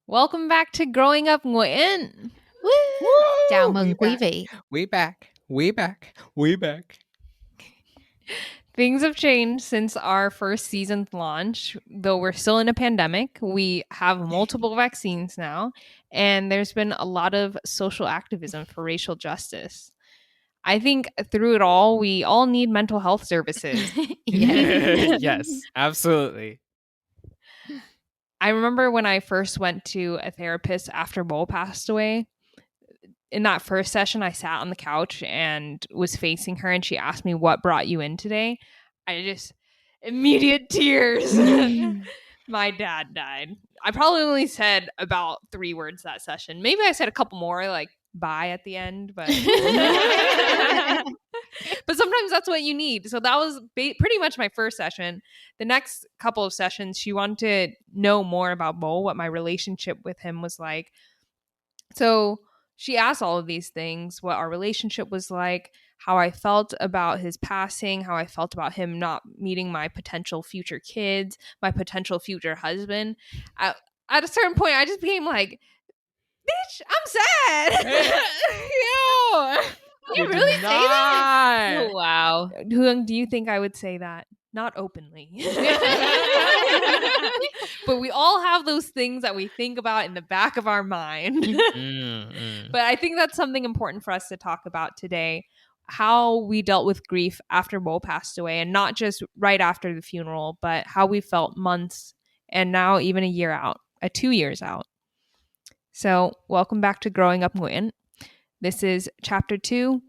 Welcome back to Growing Up Nguyễn. Chào mừng quý vị. We back. Things have changed since our first season's launch. Though we're still in a pandemic, we have multiple vaccines now, and there's been a lot of social activism for racial justice. I think through it all, we all need mental health services. Yes, absolutely. I remember when I first went to a therapist after Bo passed away. In that first session, I sat on the couch and was facing her, and she asked me, "What brought you in today?" I just immediate tears. My dad died. I probably only said about 3 words that session. Maybe I said a couple more, like bye at the end, but but sometimes that's what you need. So that was pretty much my first session. The next couple of sessions, she wanted to know more about Bo, what my relationship with him was like. So she asked all of these things, what our relationship was like, how I felt about his passing, how I felt about him not meeting my potential future kids, my potential future husband. At a certain point, I just became like, bitch, I'm sad. You really say that? Oh, wow. Hương, do you think I would say that? Not openly. But we all have those things that we think about in the back of our mind. But I think that's something important for us to talk about today. How we dealt with grief after Bo passed away, and not just right after the funeral, but how we felt months and now even a year out, 2 years out. So welcome back to Growing Up Nguyễn. This is Chapter 2,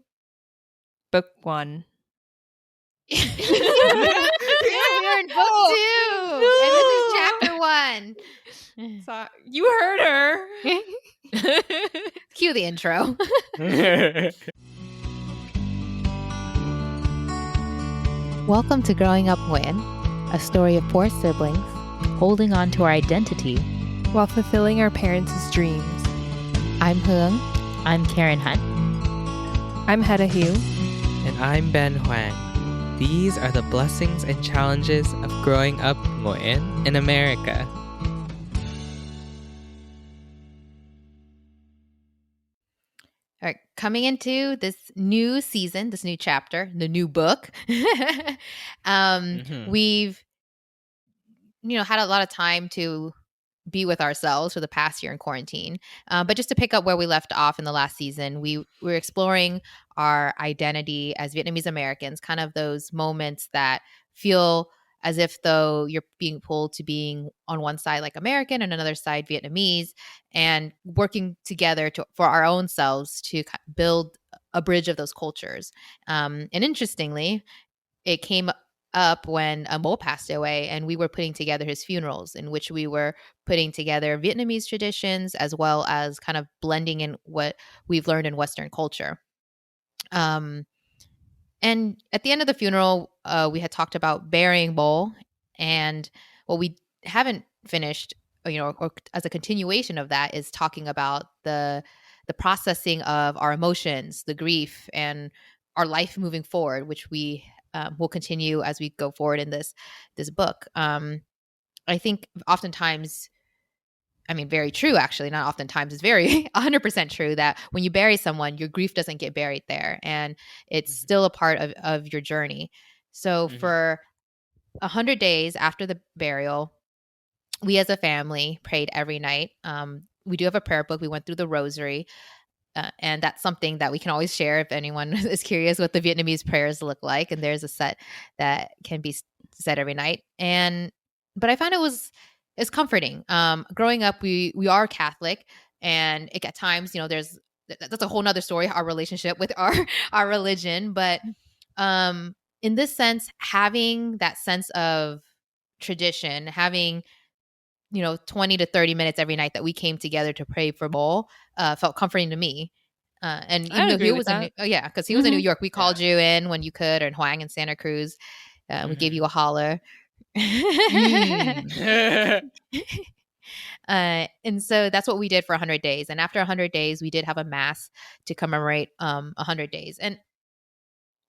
Book 1. We're in book 2, and this is chapter 1. So, you heard her. Cue the intro. Welcome to Growing Up Nguyễn, a story of 4 siblings holding on to our identity while fulfilling our parents' dreams. I'm Hương. I'm Karin Hạnh. I'm Hedda Hiếu. And I'm Ben Hoàng. These are the blessings and challenges of growing up Nguyễn in America. All right, coming into this new season, this new chapter, the new book, we've had a lot of time to be with ourselves for the past year in quarantine. But just to pick up where we left off in the last season, we were exploring our identity as Vietnamese-Americans, kind of those moments that feel as if though you're being pulled to being on one side like American and another side Vietnamese, and working together for our own selves to build a bridge of those cultures. And interestingly, it came up when Mo passed away, and we were putting together his funerals, in which we were putting together Vietnamese traditions as well as kind of blending in what we've learned in Western culture. And at the end of the funeral, we had talked about burying Bo, and what we haven't finished, or as a continuation of that, is talking about the processing of our emotions, the grief, and our life moving forward, which we will continue as we go forward in this book. I think oftentimes, very true, actually, not oftentimes, it's very 100% true that when you bury someone, your grief doesn't get buried there, and it's still a part of your journey. So for 100 days after the burial, we as a family prayed every night. We do have a prayer book. We went through the rosary. And that's something that we can always share if anyone is curious what the Vietnamese prayers look like. And there's a set that can be said every night. But I found it's comforting. Growing up, we are Catholic, and at times, that's a whole nother story, our relationship with our religion. But in this sense, having that sense of tradition, having 20 to 30 minutes every night that we came together to pray for Bo felt comforting to me. And even though he was because he was in New York, we called you in when you could, and Huang in Santa Cruz. We gave you a holler. And so that's what we did for 100 days. And after 100 days, we did have a mass to commemorate 100 days. And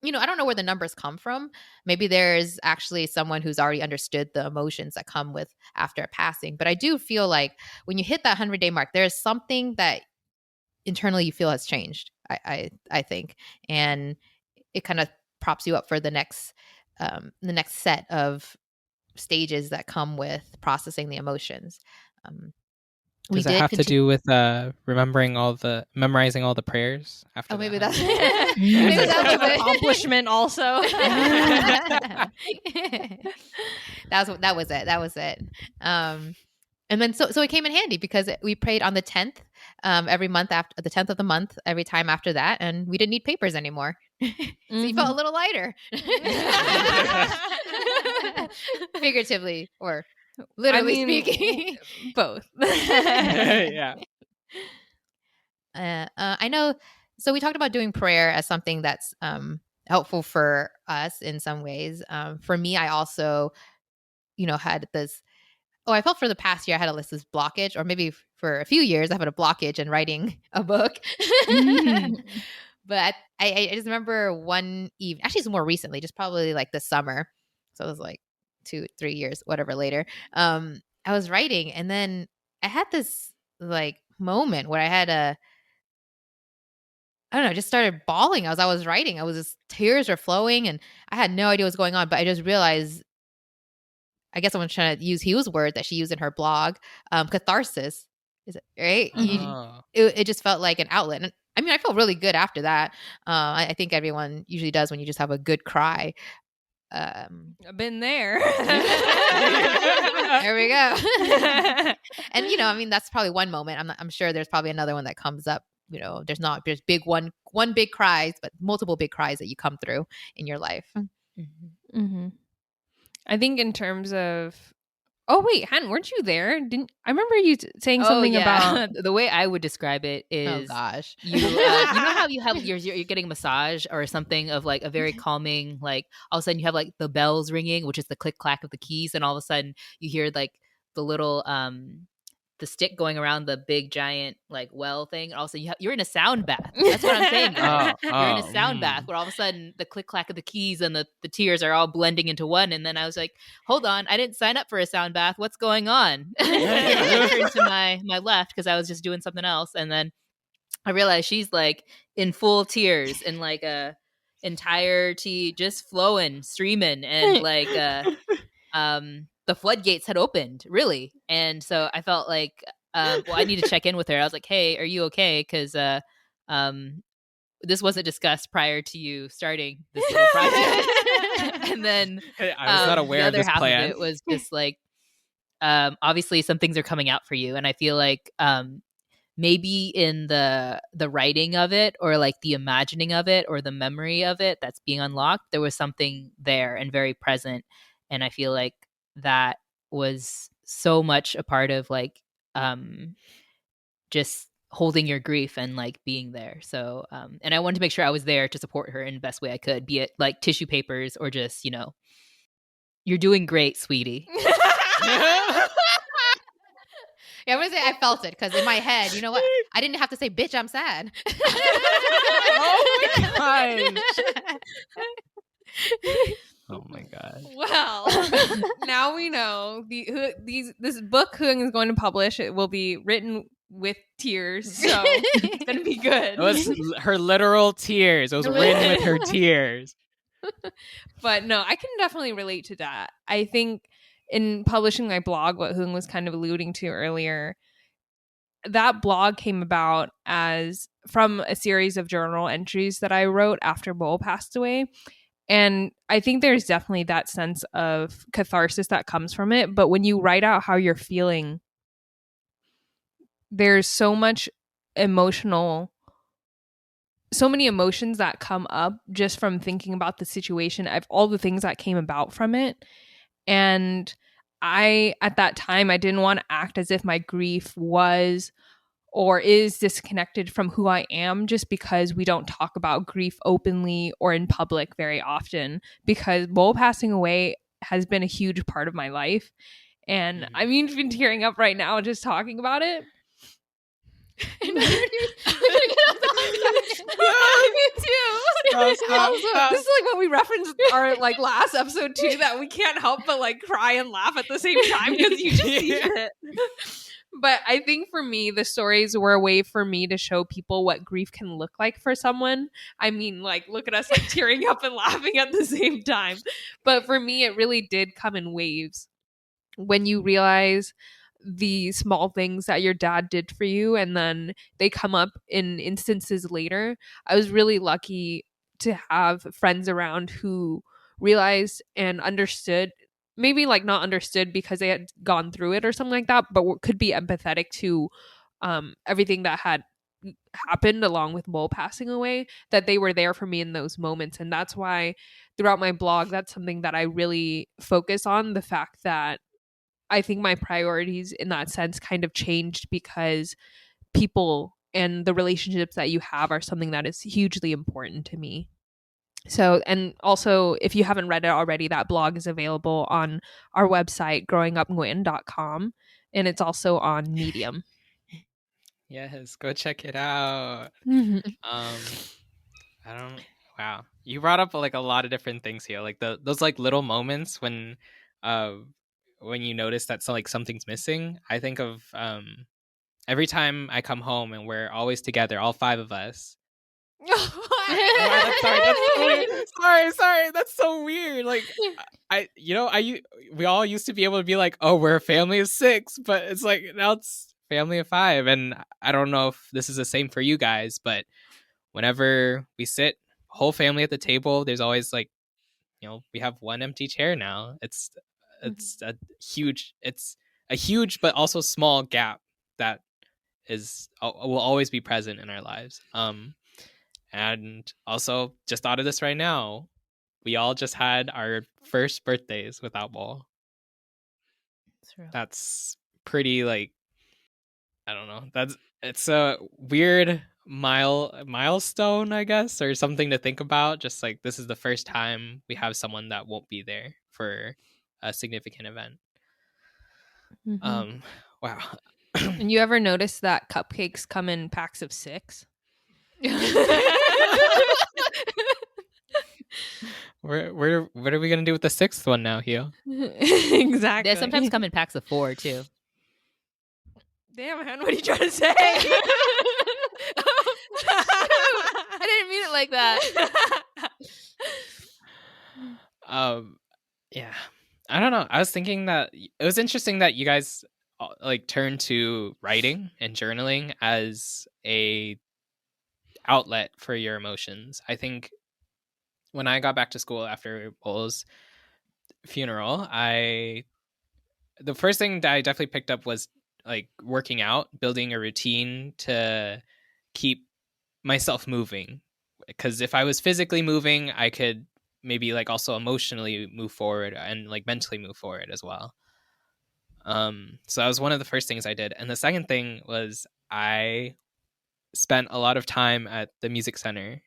I don't know where the numbers come from. Maybe there's actually someone who's already understood the emotions that come with after a passing. But I do feel like when you hit that 100-day mark, there's something that internally you feel has changed, I think. And it kind of props you up for the next set of stages that come with processing the emotions. Does it have to do with memorizing all the prayers after? Oh, maybe that's maybe that's an accomplishment also. that was it. And then so it came in handy because we prayed on the 10th every month, after the 10th of the month, every time after that, and we didn't need papers anymore. So you felt a little lighter. Figuratively or literally speaking. Both. Yeah. I know. So we talked about doing prayer as something that's helpful for us in some ways. For me, I also, had this. Oh, I felt for the past year I had this blockage, or maybe for a few years I've had a blockage in writing a book. But I just remember one evening, actually it's more recently, just probably like this summer. So it was like 2-3 years, whatever later. I was writing, and then I had this like moment where I had I don't know, just started bawling as I was writing. Tears were flowing, and I had no idea what was going on, but I just realized, I guess I'm trying to use Hieu's word that she used in her blog, catharsis. Is it right? Oh. It just felt like an outlet. And I mean, I felt really good after that. I think everyone usually does when you just have a good cry. I've been there. There we go. And I mean, that's probably one moment. I'm sure there's probably another one that comes up. There's one big cries, but multiple big cries that you come through in your life. Mm-hmm. Mm-hmm. I think in terms of, oh wait, Han, weren't you there? I remember you saying something about the way I would describe it is, oh gosh, you know how you have you're getting a massage or something of like a very calming, like all of a sudden you have like the bells ringing, which is the click clack of the keys, and all of a sudden you hear like the little the stick going around the big giant like well thing. And also you're in a sound bath. That's what I'm saying. You're in a sound bath where all of a sudden the click clack of the keys and the tears are all blending into one. And then I was like, hold on, I didn't sign up for a sound bath. What's going on? I turned to my left because I was just doing something else. And then I realized she's like in full tears and like a entire tea just flowing, streaming, and like the floodgates had opened, really. And so I felt like, well, I need to check in with her. I was like, hey, are you okay? Because this wasn't discussed prior to you starting this little project. And then I was not aware of this plan. The other half of it was just like, obviously some things are coming out for you. And I feel like maybe in the writing of it, or like the imagining of it, or the memory of it that's being unlocked, there was something there and very present. And I feel like that was so much a part of like just holding your grief and like being there. So and I wanted to make sure I was there to support her in the best way I could, be it like tissue papers or just, you're doing great, sweetie. Yeah, I'm gonna say I felt it because in my head, you know what? I didn't have to say, "Bitch, I'm sad." Oh my gosh. Oh my god. Well, now we know this book Hương is going to publish. It will be written with tears, so it's gonna be good. It was her literal tears. It was written with her tears. But no, I can definitely relate to that. I think in publishing my blog, what Hương was kind of alluding to earlier, that blog came about as from a series of journal entries that I wrote after Bo passed away. And I think there's definitely that sense of catharsis that comes from it. But when you write out how you're feeling, there's so many emotions that come up just from thinking about the situation, of all the things that came about from it. And at that time, I didn't want to act as if my grief was or is disconnected from who I am, just because we don't talk about grief openly or in public very often, because Bo passing away has been a huge part of my life. And I've been tearing up right now just talking about it. And then you're gonna get off the podcast. Me too. This is like what we referenced our like last episode too, that we can't help but like cry and laugh at the same time because you just see it. But I think for me, the stories were a way for me to show people what grief can look like for someone. I mean, like, look at us like tearing up and laughing at the same time. But for me, it really did come in waves. When you realize the small things that your dad did for you and then they come up in instances later. I was really lucky to have friends around who realized and understood, maybe like not understood because they had gone through it or something like that, but could be empathetic to everything that had happened along with Mo passing away, that they were there for me in those moments. And that's why throughout my blog, that's something that I really focus on, the fact that I think my priorities in that sense kind of changed because people and the relationships that you have are something that is hugely important to me. So, and also, if you haven't read it already, that blog is available on our website, growingupnguyen.com, and it's also on Medium. Yes, go check it out. Wow. You brought up like a lot of different things here. Like those like little moments when you notice that something's missing. I think of every time I come home and we're always together, all 5 of us. Sorry, that's so weird. Like we all used to be able to be like, oh, we're a family of 6, but it's like now it's family of 5. And I don't know if this is the same for you guys, but whenever we sit whole family at the table, there's always like, we have one empty chair now. It's a huge but also small gap that will always be present in our lives. And also, just thought of this right now, we all just had our first birthdays without Ball. That's pretty, like, I don't know. It's a weird milestone, I guess, or something to think about. Just like, this is the first time we have someone that won't be there for a significant event. Wow. And you ever notice that cupcakes come in packs of 6? What are we gonna do with the 6th one now, Hio? Exactly. They sometimes come in packs of 4 too. Damn, man, what are you trying to say? I didn't mean it like that. Yeah, I don't know. I was thinking that it was interesting that you guys like turned to writing and journaling as a outlet for your emotions. I think when I got back to school after Bull's funeral, the first thing that I definitely picked up was like working out, building a routine to keep myself moving. Because if I was physically moving, I could maybe like also emotionally move forward and like mentally move forward as well. So that was one of the first things I did. And the second thing was I spent a lot of time at the music center.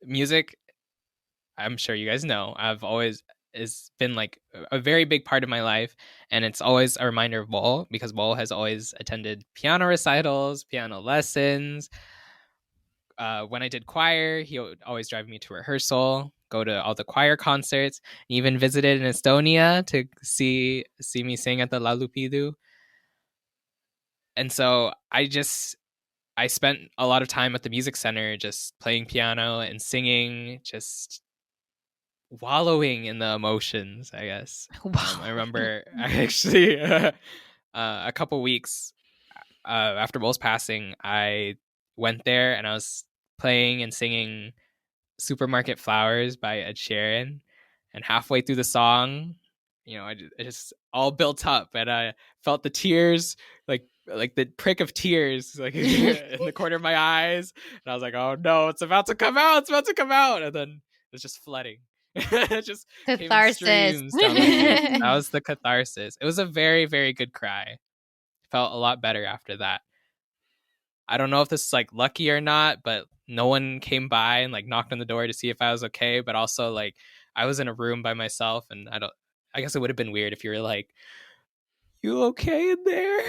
Music, I'm sure you guys know, it's been like a very big part of my life, and it's always a reminder of Bol, because Bol has always attended piano recitals, piano lessons. When I did choir, he would always drive me to rehearsal, go to all the choir concerts, even visited in Estonia to see me sing at the Laulupidu. And so I spent a lot of time at the music center just playing piano and singing, just wallowing in the emotions, I guess. I remember I actually a couple weeks after Bol's passing, I went there and I was playing and singing Supermarket Flowers by Ed Sheeran, and halfway through the song, I just all built up, and I felt the tears, like the prick of tears, like in the corner of my eyes, and I was like, "Oh no, it's about to come out! It's about to come out!" And then it's just flooding. It just Catharsis. That was the catharsis. It was a very, very good cry. Felt a lot better after that. I don't know if this is like lucky or not, but no one came by and like knocked on the door to see if I was okay. But also, like, I was in a room by myself, and I guess it would have been weird if you were like, you okay in there?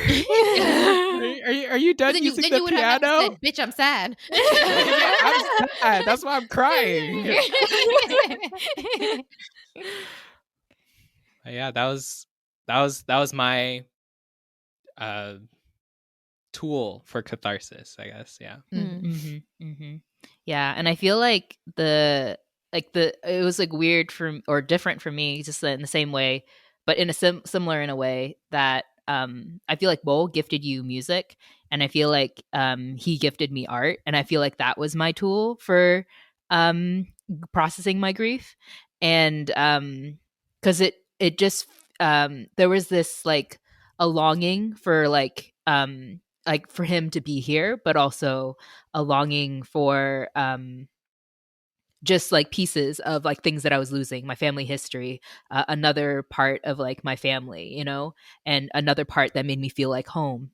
Are you done using the piano? Said, bitch, I'm sad. Yeah, I'm sad. That's why I'm crying. Yeah, that was my tool for catharsis, I guess. Yeah. Yeah, and I feel like it was like weird or different for me, just in the same way, but in a similar in a way that I feel like Bo gifted you music, and I feel like he gifted me art, and I feel like that was my tool for processing my grief, and because it just there was this like a longing for like for him to be here, but also a longing for just like pieces of like things that I was losing, my family history, another part of like my family, you know, and another part that made me feel like home.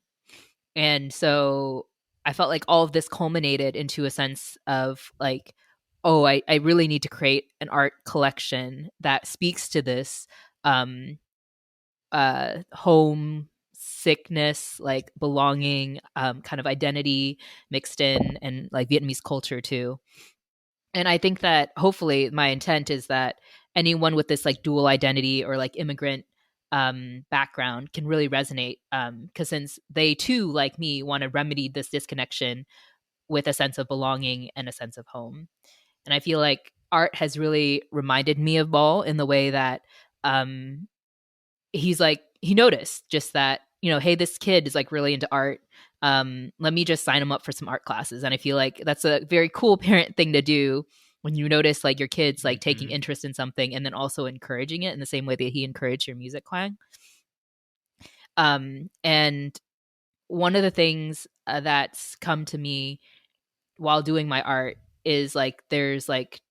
And so I felt like all of this culminated into a sense of like, oh, I really need to create an art collection that speaks to this home sickness, like belonging, kind of identity mixed in, and like Vietnamese culture too. And I think that hopefully my intent is that anyone with this like dual identity or like immigrant background can really resonate, because since they too, like me, want to remedy this disconnection with a sense of belonging and a sense of home. And I feel like art has really reminded me of Ball in the way that he's like, he noticed just that, you know, hey, this kid is like really into art. Let me just sign him up for some art classes. And I feel like that's a very cool parent thing to do when you notice like your kids like taking interest in something and then also encouraging it in the same way that he encouraged your music clang. And one of the things that's come to me while doing my art is like, there's like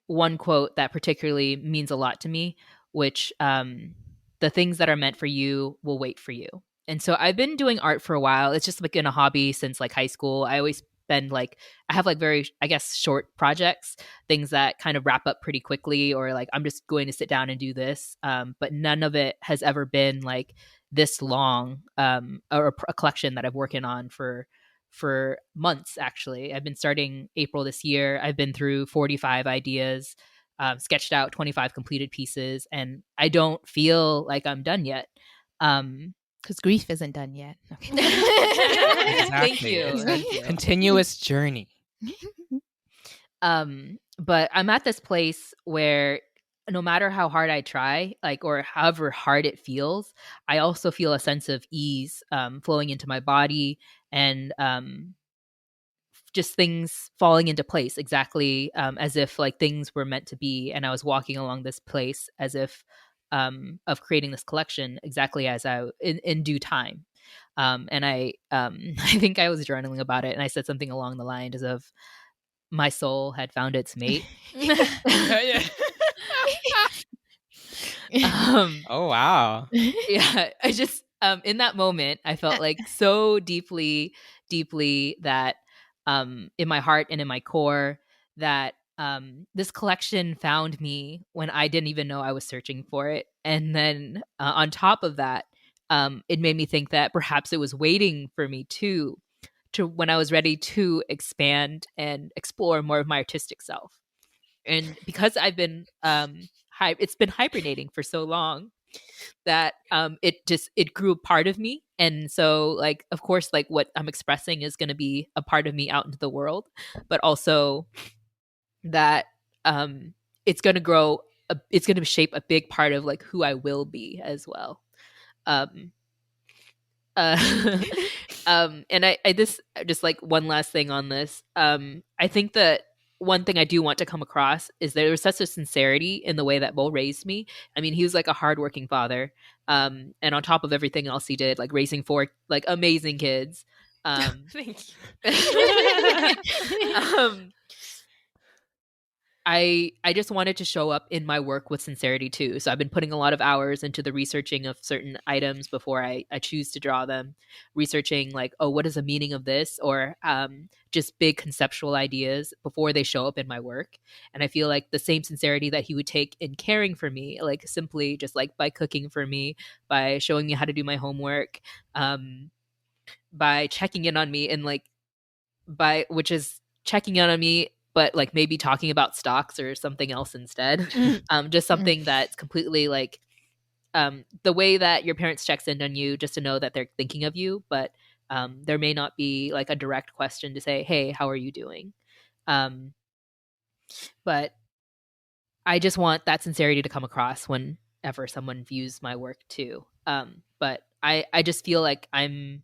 one quote that particularly means a lot to me, which the things that are meant for you will wait for you. And so I've been doing art for a while. It's just like been a hobby since like high school. I always been like, I have like very, I guess, short projects, things that kind of wrap up pretty quickly, or like I'm just going to sit down and do this. But none of it has ever been like this long, or a collection that I've working on for months. Actually, I've been starting April this year. I've been through 45 ideas, sketched out 25 completed pieces, and I don't feel like I'm done yet. Because grief isn't done yet. Okay. Thank you. Thank you. Continuous journey. But I'm at this place where no matter how hard I try, like, or however hard it feels, I also feel a sense of ease flowing into my body, and just things falling into place exactly as if like things were meant to be, and I was walking along this place as if of creating this collection exactly as I in due time. And I think I was journaling about it, and I said something along the lines of, my soul had found its mate. Oh wow. Yeah, I just in that moment I felt like so deeply that in my heart and in my core that this collection found me when I didn't even know I was searching for it. And then on top of that, it made me think that perhaps it was waiting for me to when I was ready to expand and explore more of my artistic self. And because I've been it's been hibernating for so long that it grew a part of me. And so like, of course, like what I'm expressing is going to be a part of me out into the world, but also that it's going to grow, it's going to shape a big part of like who I will be as well. And I this just like one last thing on this. I think that one thing I do want to come across is there was such a sincerity in the way that Bo raised me. I mean, he was like a hardworking father. And on top of everything else he did, like raising 4 like amazing kids. Thank you. I just wanted to show up in my work with sincerity too. So I've been putting a lot of hours into the researching of certain items before I choose to draw them. Researching like, oh, what is the meaning of this? Or just big conceptual ideas before they show up in my work. And I feel like the same sincerity that he would take in caring for me, like simply just like by cooking for me, by showing me how to do my homework, by checking in on me and like which is checking in on me, but like maybe talking about stocks or something else instead. Just something that's completely like the way that your parents checks in on you just to know that they're thinking of you, but there may not be like a direct question to say, hey, how are you doing? But I just want that sincerity to come across whenever someone views my work too. But I just feel like I'm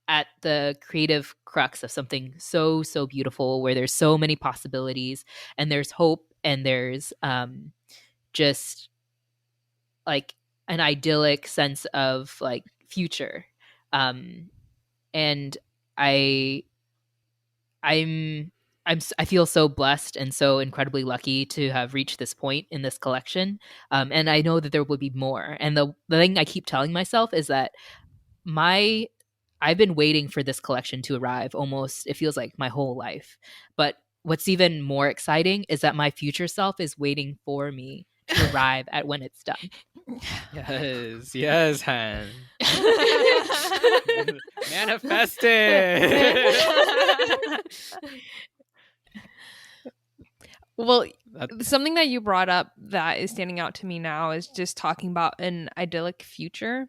at the creative crux of something so beautiful, where there's so many possibilities and there's hope and there's just like an idyllic sense of like future. And I feel so blessed and so incredibly lucky to have reached this point in this collection. And I know that there will be more. And the thing I keep telling myself is that I've been waiting for this collection to arrive almost, it feels like my whole life. But what's even more exciting is that my future self is waiting for me to arrive at when it's done. Yes, Han. Manifest it. Well, something that you brought up that is standing out to me now is just talking about an idyllic future.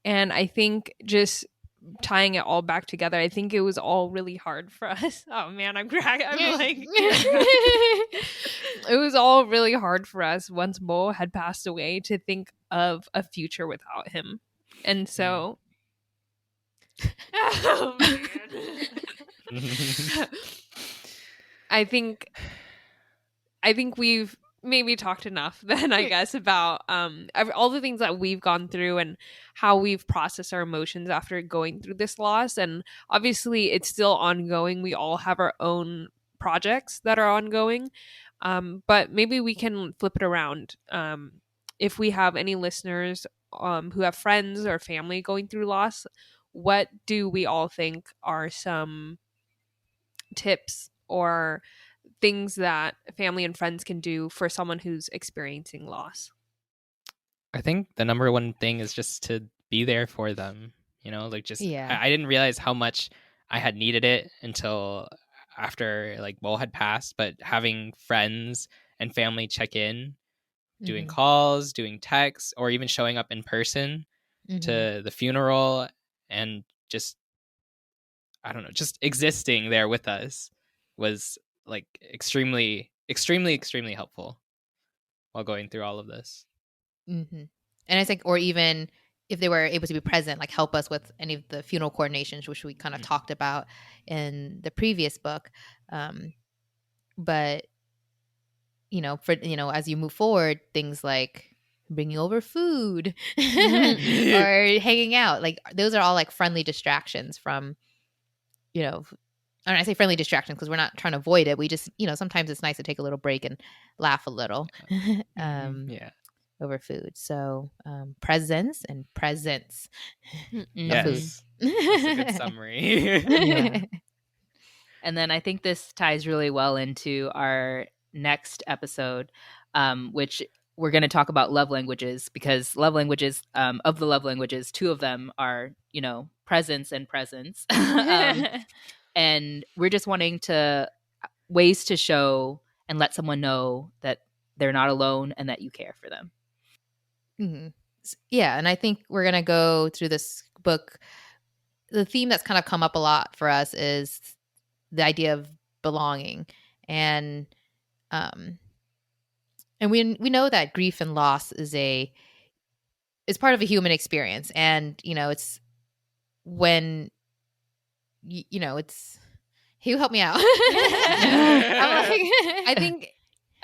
And I think just tying it all back together, I think it was all really hard for us. Oh man, I'm like it was all really hard for us once Bo had passed away to think of a future without him. And so oh man. I think we've maybe talked enough then, I guess, about all the things that we've gone through and how we've processed our emotions after going through this loss. And obviously it's still ongoing. We all have our own projects that are ongoing, but maybe we can flip it around. If we have any listeners who have friends or family going through loss, what do we all think are some tips or things that family and friends can do for someone who's experiencing loss? I think the number one thing is just to be there for them. You know, like just I didn't realize how much I had needed it until after like Bo had passed. But having friends and family check in, doing calls, doing texts, or even showing up in person to the funeral, and just I don't know, just existing there with us was like extremely helpful while going through all of this. And I think, or even if they were able to be present, like help us with any of the funeral coordinations, which we kind of talked about in the previous book. But as you move forward, things like bringing over food or hanging out, like those are all like friendly distractions from, and I say friendly distractions because we're not trying to avoid it. We just, sometimes it's nice to take a little break and laugh a little over food. So presence and presence. Yes. That's a good summary. And then I think this ties really well into our next episode, which we're going to talk about love languages, because love languages, of the love languages, 2 of them are, presence and presence. And we're just wanting ways to show and let someone know that they're not alone and that you care for them. Yeah. And I think we're going to go through this book. The theme that's kind of come up a lot for us is the idea of belonging. And we know that grief and loss is part of a human experience. And, it's when it's, you help me out. I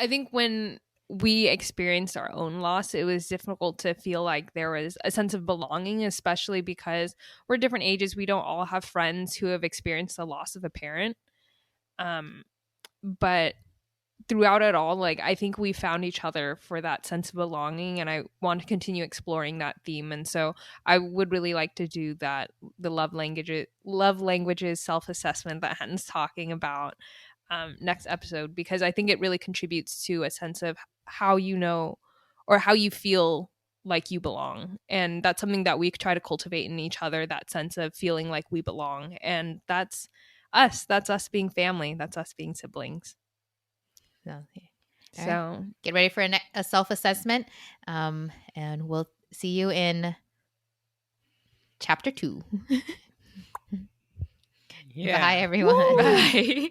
think when we experienced our own loss, it was difficult to feel like there was a sense of belonging, especially because we're different ages. We don't all have friends who have experienced the loss of a parent. But throughout it all, like I think we found each other for that sense of belonging, and I want to continue exploring that theme. And so I would really like to do that, the love languages self-assessment that Hen's talking about next episode, because I think it really contributes to a sense of how you know or how you feel like you belong. And that's something that we try to cultivate in each other, that sense of feeling like we belong. And that's us being family, that's us being siblings. So get ready for a self-assessment, and we'll see you in chapter 2. Yeah. Bye, everyone. Bye.